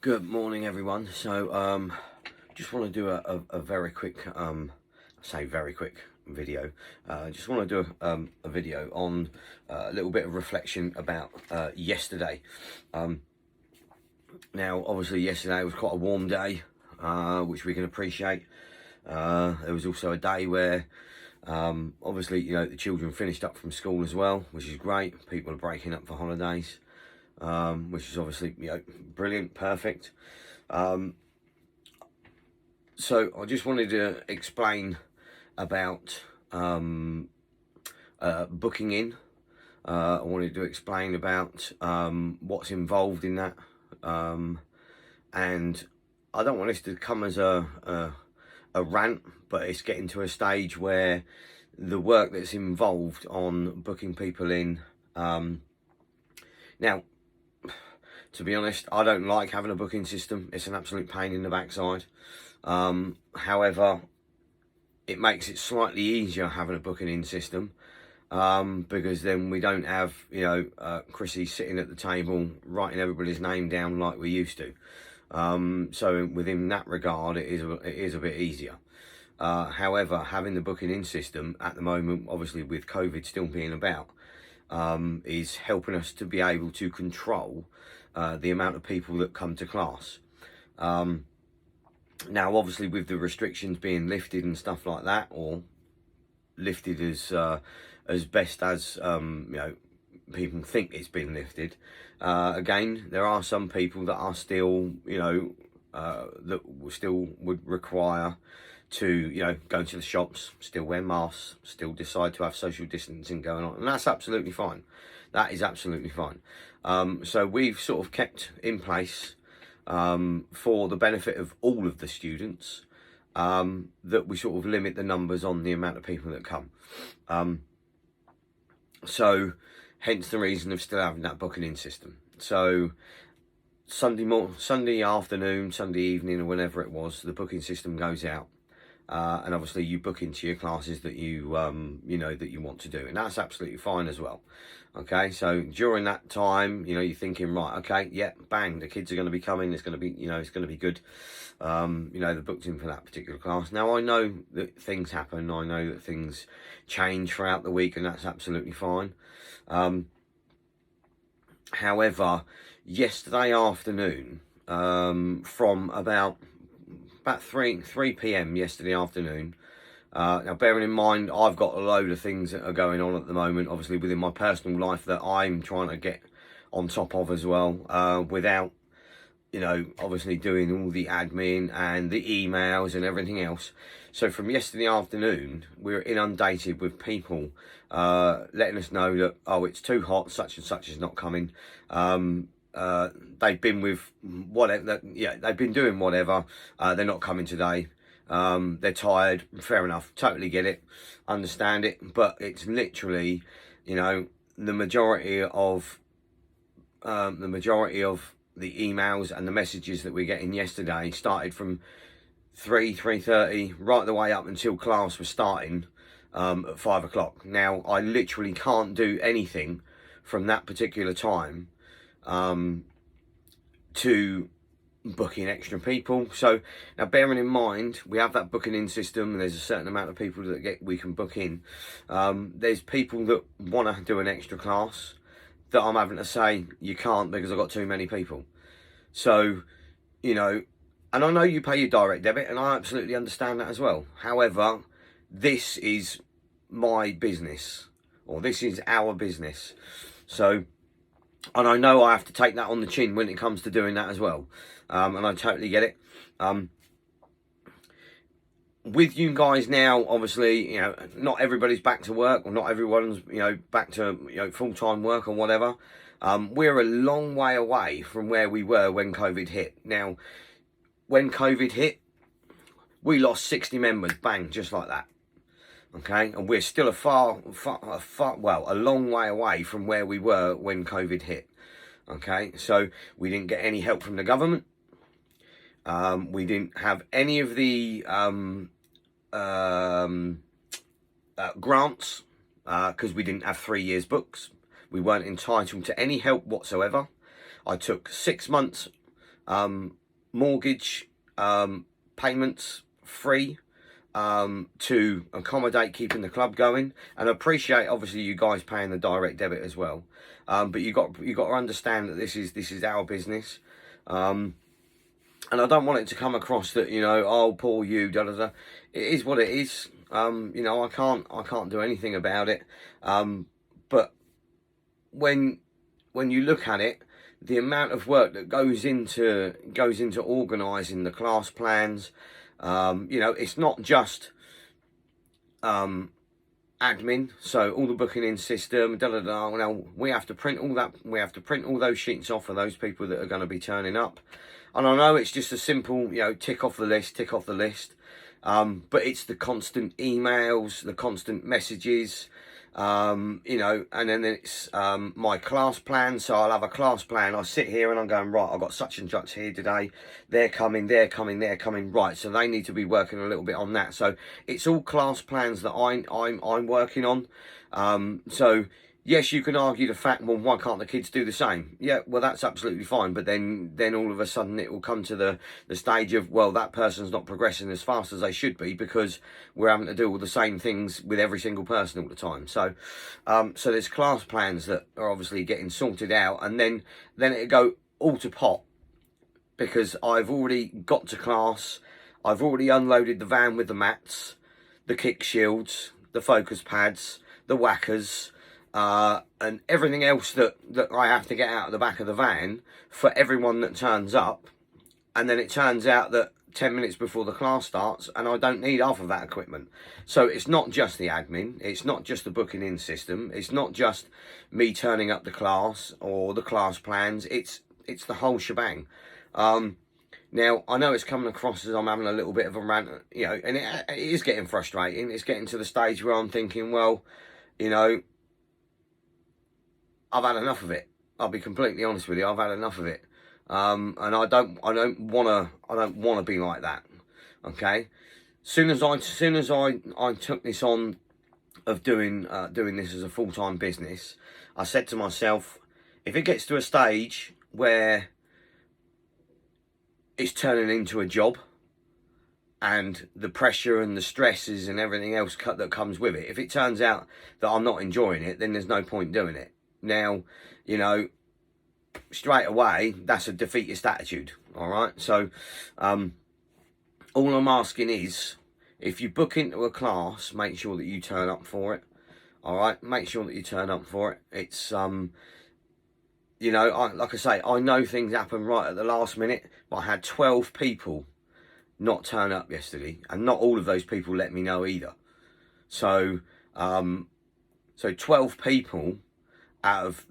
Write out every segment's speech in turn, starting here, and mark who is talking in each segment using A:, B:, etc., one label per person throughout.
A: Good morning, everyone. So, just want to do a very quick, say very quick video. Just want to do a video on a little bit of reflection about yesterday. Now, obviously, yesterday was quite a warm day, which we can appreciate. There was also a day where, obviously, the children finished up from school as well, which is great. People are breaking up for holidays. Which is obviously, brilliant, perfect. So I just wanted to explain about booking in. I wanted to explain about what's involved in that, and I don't want this to come as a rant, but it's getting to a stage where the work that's involved on booking people in. Now, to be honest, I don't like having a booking system. It's an absolute pain in the backside. However, it makes it slightly easier having a booking in system, because then we don't have, Chrissy sitting at the table writing everybody's name down like we used to. So within that regard, it is a bit easier. However, having the booking in system at the moment, obviously with COVID still being about, is helping us to be able to control the amount of people that come to class. Now, obviously, with the restrictions being lifted and stuff like that, or lifted as best as people think it's been lifted. Again, there are some people that are still, that still would require to, go to the shops, still wear masks, still decide to have social distancing going on, and that's absolutely fine. That is absolutely fine. So we've sort of kept in place, for the benefit of all of the students, that we sort of limit the numbers on the amount of people that come. So hence the reason of still having that booking in system. So Sunday afternoon, Sunday evening, or whenever it was, the booking system goes out. And obviously you book into your classes that you that you want to do, and that's absolutely fine as well. Okay, so during that time, you're thinking, right, okay, yeah, bang, the kids are going to be coming. It's going to be, it's going to be good. They're booked in for that particular class. Now, I know that things happen. I know that things change throughout the week, and that's absolutely fine. However, yesterday afternoon, from about 3 p.m. yesterday afternoon. Now, bearing in mind, I've got a load of things that are going on at the moment, obviously within my personal life, that I'm trying to get on top of as well, without, obviously doing all the admin and the emails and everything else. So from yesterday afternoon, we were inundated with people letting us know that, oh, it's too hot, such and such is not coming. They've been with whatever, they've been doing whatever, they're not coming today, they're tired, fair enough, totally get it, understand it, but it's literally, the majority of the emails and the messages that we're getting yesterday started from 3:30 right the way up until class was starting, at 5 o'clock. Now, I literally can't do anything from that particular time to book in extra people. So now, bearing in mind, we have that booking in system, and there's a certain amount of people that we can book in. There's people that want to do an extra class that I'm having to say, you can't, because I've got too many people. So, and I know you pay your direct debit, and I absolutely understand that as well. However, this is my business, or this is our business. So, and I know I have to take that on the chin when it comes to doing that as well. And I totally get it. With you guys now, obviously, not everybody's back to work, or not everyone's, back to, full-time work or whatever. We're a long way away from where we were when COVID hit. Now, when COVID hit, we lost 60 members, bang, just like that. Okay, and we're still a long way away from where we were when COVID hit. Okay, so we didn't get any help from the government. We didn't have any of the grants, because we didn't have 3 years books. We weren't entitled to any help whatsoever. I took 6 months Mortgage payments free, to accommodate keeping the club going, and appreciate obviously you guys paying the direct debit as well. But you got to understand that this is our business, and I don't want it to come across that, you know, oh, poor you, da da da. It is what it is. You know, I can't do anything about it. But when you look at it, the amount of work that goes into organising the class plans, you know, it's not just admin. So all the booking in system, da da da. Now we have to print all that. We have to print all those sheets off for those people that are going to be turning up. And I know it's just a simple, you know, tick off the list, tick off the list. But it's the constant emails, the constant messages, you know, and then it's my class plan. So I'll have a class plan. I sit here and I'm going, right, I've got such and such here today. They're coming. Right, so they need to be working a little bit on that. So it's all class plans that I'm working on. So yes, you can argue the fact, well, why can't the kids do the same? Yeah, well, that's absolutely fine. But then all of a sudden it will come to the stage of, well, that person's not progressing as fast as they should be because we're having to do all the same things with every single person all the time. So so there's class plans that are obviously getting sorted out, and then it'll go all to pot because I've already got to class. I've already unloaded the van with the mats, the kick shields, the focus pads, the whackers, and everything else that I have to get out of the back of the van for everyone that turns up. And then it turns out that 10 minutes before the class starts and I don't need half of that equipment. So it's not just the admin, it's not just the booking in system, it's not just me turning up the class or the class plans, it's the whole shebang. Now, I know it's coming across as I'm having a little bit of a rant, you know, and it is getting frustrating. It's getting to the stage where I'm thinking, well, you know, I've had enough of it. I'll be completely honest with you. I've had enough of it, and I don't want to be like that. Okay. Soon as I took this on of doing this as a full-time business, I said to myself, if it gets to a stage where it's turning into a job, and the pressure and the stresses and everything else that comes with it, if it turns out that I'm not enjoying it, then there's no point doing it. Now, you know, straight away, that's a defeatist attitude, all right? So, all I'm asking is, if you book into a class, make sure that you turn up for it, all right? Make sure that you turn up for it. It's, you know, like I say, I know things happen right at the last minute, but I had 12 people not turn up yesterday, and not all of those people let me know either. So, so 12 people out of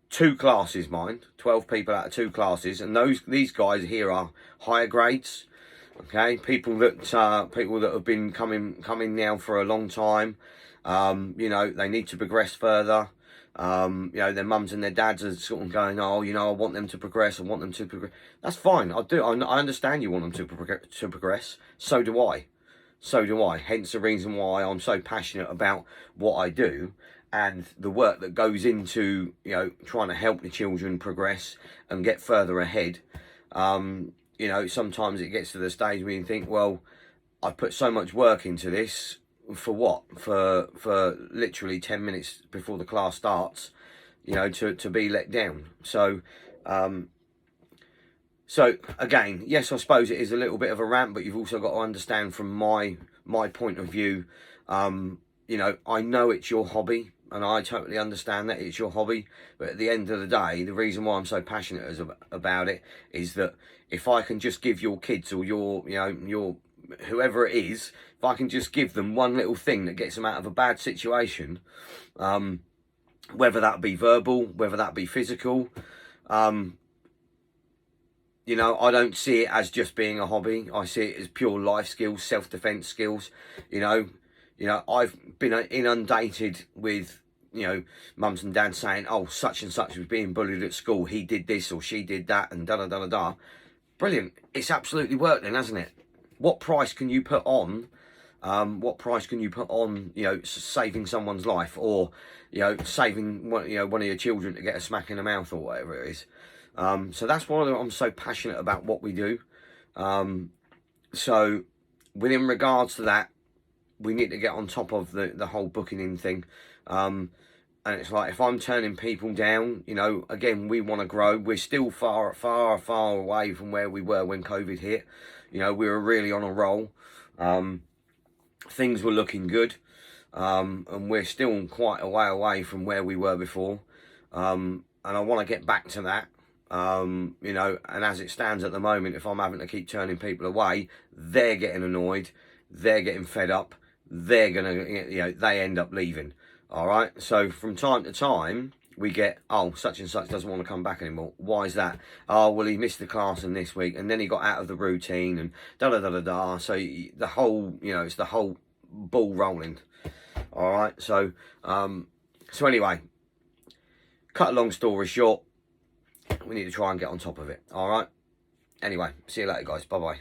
A: 2 classes, mind, 12 people out of 2 classes, and these guys here are higher grades, okay, people that have been coming now for a long time. You know, they need to progress further. You know, their mums and their dads are sort of going, oh, you know, I want them to progress, That's fine. I understand you want them to progress. So do I. Hence the reason why I'm so passionate about what I do and the work that goes into, you know, trying to help the children progress and get further ahead. You know, sometimes it gets to the stage where you think, well, I put so much work into this, for what? For literally 10 minutes before the class starts, you know, to be let down. So, so again, yes, I suppose it is a little bit of a rant, but you've also got to understand from my point of view, you know, I know it's your hobby, and I totally understand that it's your hobby, but at the end of the day, the reason why I'm so passionate about it is that if I can just give your kids or your whoever it is, if I can just give them one little thing that gets them out of a bad situation, whether that be verbal, whether that be physical, you know, I don't see it as just being a hobby. I see it as pure life skills, self-defense skills. You know, I've been inundated with, you know, mums and dads saying, oh, such and such was being bullied at school. He did this or she did that and da-da-da-da-da. Brilliant. It's absolutely worked then, hasn't it? What price can you put on, you know, saving someone's life, or, you know, saving one of your children to get a smack in the mouth or whatever it is? So that's why I'm so passionate about what we do. So within regards to that, we need to get on top of the whole booking in thing. And it's like, if I'm turning people down, you know, again, we want to grow. We're still far away from where we were when COVID hit. You know, we were really on a roll. Things were looking good. And we're still quite a way away from where we were before. And I want to get back to that. You know, and as it stands at the moment, if I'm having to keep turning people away, they're getting annoyed. They're getting fed up. They're going to, you know, they end up leaving. All right, so from time to time, we get, oh, such and such doesn't want to come back anymore. Why is that? Oh, well, he missed the class in this week, and then he got out of the routine, and da-da-da-da-da. So the whole, you know, it's the whole ball rolling. All right, so anyway, cut a long story short, we need to try and get on top of it. All right, anyway, see you later, guys. Bye-bye.